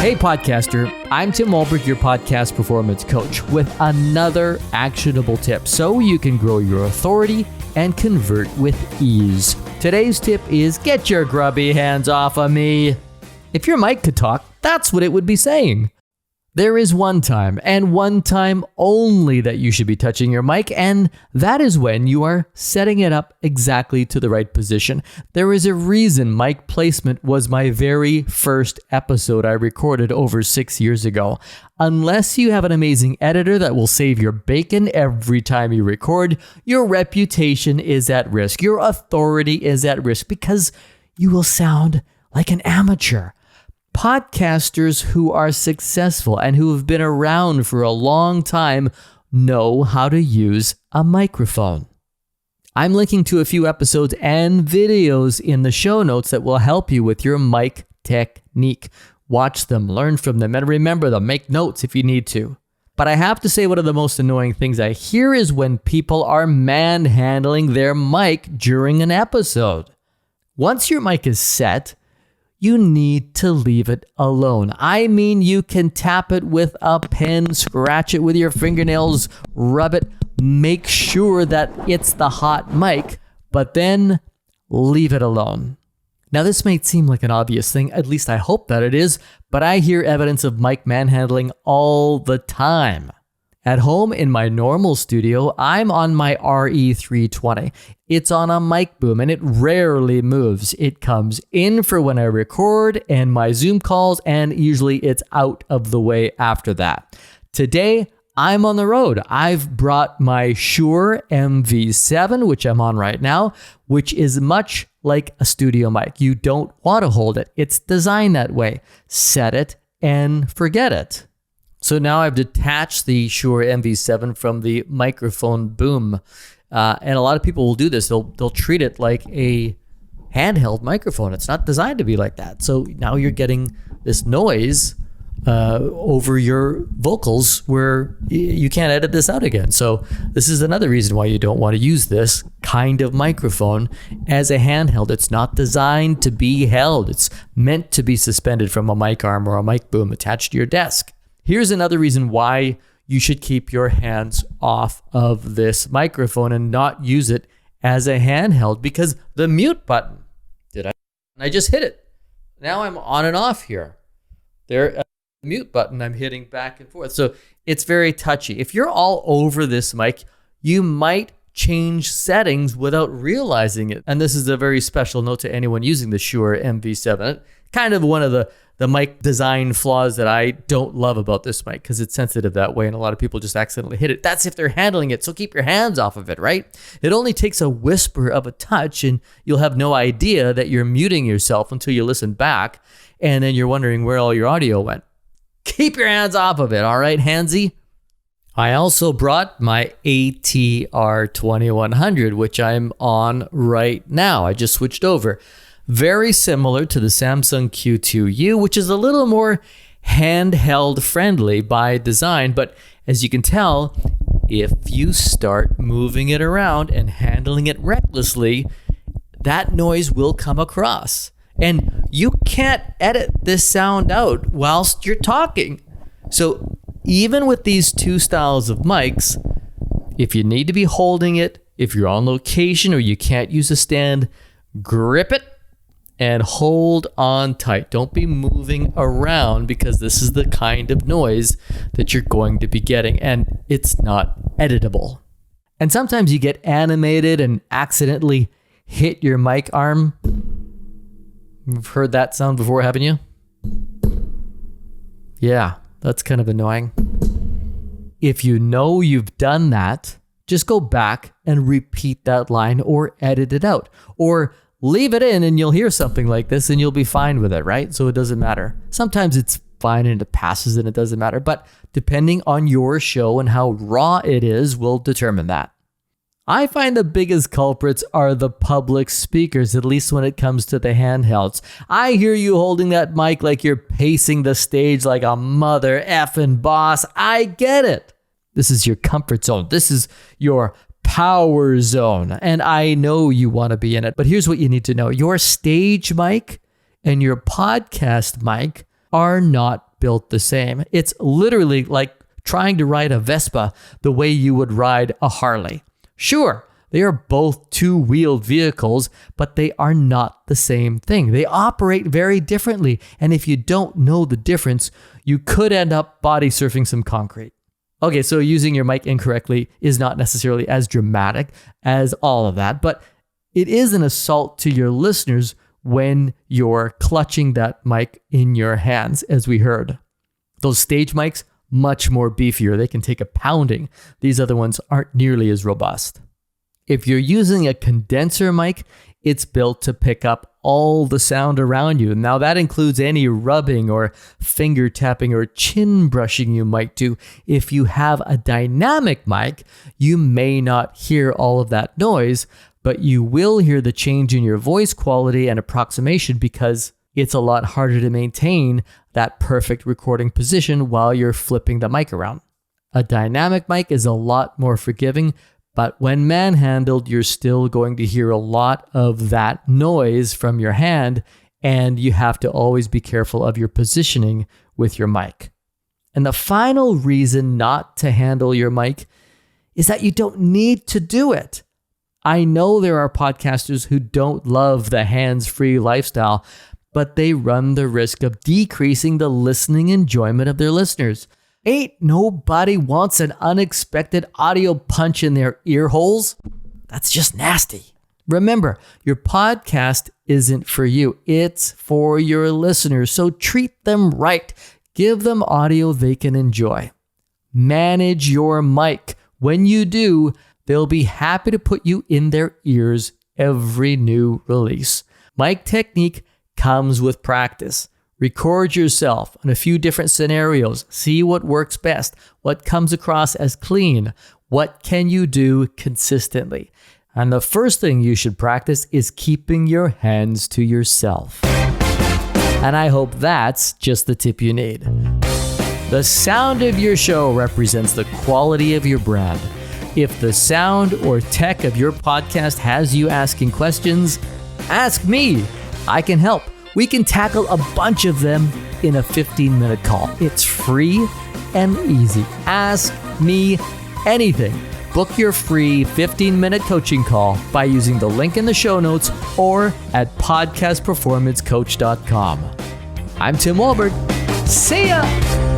Hey podcaster, I'm Tim Walberg, your podcast performance coach, with another actionable tip so you can grow your authority and convert with ease. Today's tip is get your grubby hands off of me. If your mic could talk, that's what it would be saying. There is one time, and one time only, that you should be touching your mic, and that is when you are setting it up exactly to the right position. There is a reason mic placement was my very first episode I recorded over 6 years ago. Unless you have an amazing editor that will save your bacon every time you record, your reputation is at risk. Your authority is at risk because you will sound like an amateur. Podcasters who are successful and who have been around for a long time know how to use a microphone. I'm linking to a few episodes and videos in the show notes that will help you with your mic technique. Watch them, learn from them, and remember them. Make notes if you need to. But I have to say, one of the most annoying things I hear is when people are manhandling their mic during an episode. Once your mic is set, you need to leave it alone. I mean, you can tap it with a pen, scratch it with your fingernails, rub it, make sure that it's the hot mic, but then leave it alone. Now, this may seem like an obvious thing, at least I hope that it is, but I hear evidence of mic manhandling all the time. At home in my normal studio, I'm on my RE320. It's on a mic boom and it rarely moves. It comes in for when I record and my Zoom calls, and usually it's out of the way after that. Today, I'm on the road. I've brought my Shure MV7, which I'm on right now, which is much like a studio mic. You don't want to hold it. It's designed that way. Set it and forget it. So now I've detached the Shure MV7 from the microphone boom. And a lot of people will do this. They'll treat it like a handheld microphone. It's not designed to be like that. So now you're getting this noise over your vocals where you can't edit this out again. So this is another reason why you don't want to use this kind of microphone as a handheld. It's not designed to be held. It's meant to be suspended from a mic arm or a mic boom attached to your desk. Here's another reason why you should keep your hands off of this microphone and not use it as a handheld, because the mute button, I just hit it. Now I'm on and off here. The mute button, I'm hitting back and forth. So it's very touchy. If you're all over this mic, you might change settings without realizing it. And this is a very special note to anyone using the Shure MV7. Kind of one of the mic design flaws that I don't love about this mic, because it's sensitive that way and a lot of people just accidentally hit it. That's if they're handling it, so keep your hands off of it, right? It only takes a whisper of a touch and you'll have no idea that you're muting yourself until you listen back, and then you're wondering where all your audio went. Keep your hands off of it, all right, handsy? I also brought my ATR 2100, which I'm on right now. I just switched over. Very similar to the Samsung Q2U, which is a little more handheld friendly by design. But as you can tell, if you start moving it around and handling it recklessly, that noise will come across. And you can't edit this sound out whilst you're talking. So even with these two styles of mics, if you need to be holding it, if you're on location or you can't use a stand, grip it and hold on tight. Don't be moving around, because this is the kind of noise that you're going to be getting, and it's not editable. And sometimes you get animated and accidentally hit your mic arm. You've heard that sound before, haven't you? Yeah, that's kind of annoying. If you know you've done that, just go back and repeat that line or edit it out. Or leave it in and you'll hear something like this and you'll be fine with it, right? So it doesn't matter. Sometimes it's fine and it passes and it doesn't matter. But depending on your show and how raw it is will determine that. I find the biggest culprits are the public speakers, at least when it comes to the handhelds. I hear you holding that mic like you're pacing the stage like a mother effing boss. I get it. This is your comfort zone. This is your power zone. And I know you want to be in it. But here's what you need to know. Your stage mic and your podcast mic are not built the same. It's literally like trying to ride a Vespa the way you would ride a Harley. Sure, they are both two-wheeled vehicles, but they are not the same thing. They operate very differently, and if you don't know the difference, you could end up body surfing some concrete. Okay, so using your mic incorrectly is not necessarily as dramatic as all of that, but it is an assault to your listeners when you're clutching that mic in your hands, as we heard. Those stage mics, much more beefier. They can take a pounding. These other ones aren't nearly as robust. If you're using a condenser mic, it's built to pick up all the sound around you. Now that includes any rubbing or finger tapping or chin brushing you might do. If you have a dynamic mic, you may not hear all of that noise, but you will hear the change in your voice quality and approximation because it's a lot harder to maintain that perfect recording position while you're flipping the mic around. A dynamic mic is a lot more forgiving, but when manhandled, you're still going to hear a lot of that noise from your hand, and you have to always be careful of your positioning with your mic. And the final reason not to handle your mic is that you don't need to do it. I know there are podcasters who don't love the hands-free lifestyle, but they run the risk of decreasing the listening enjoyment of their listeners. Ain't nobody wants an unexpected audio punch in their ear holes. That's just nasty. Remember, your podcast isn't for you. It's for your listeners. So treat them right. Give them audio they can enjoy. Manage your mic. When you do, they'll be happy to put you in their ears every new release. Mic technique comes with practice. Record yourself in a few different scenarios. See what works best, what comes across as clean, what can you do consistently. And the first thing you should practice is keeping your hands to yourself. And I hope that's just the tip you need. The sound of your show represents the quality of your brand. If the sound or tech of your podcast has you asking questions, ask me. I can help. We can tackle a bunch of them in a 15-minute call. It's free and easy. Ask me anything. Book your free 15-minute coaching call by using the link in the show notes or at podcastperformancecoach.com. I'm Tim Walberg. See ya!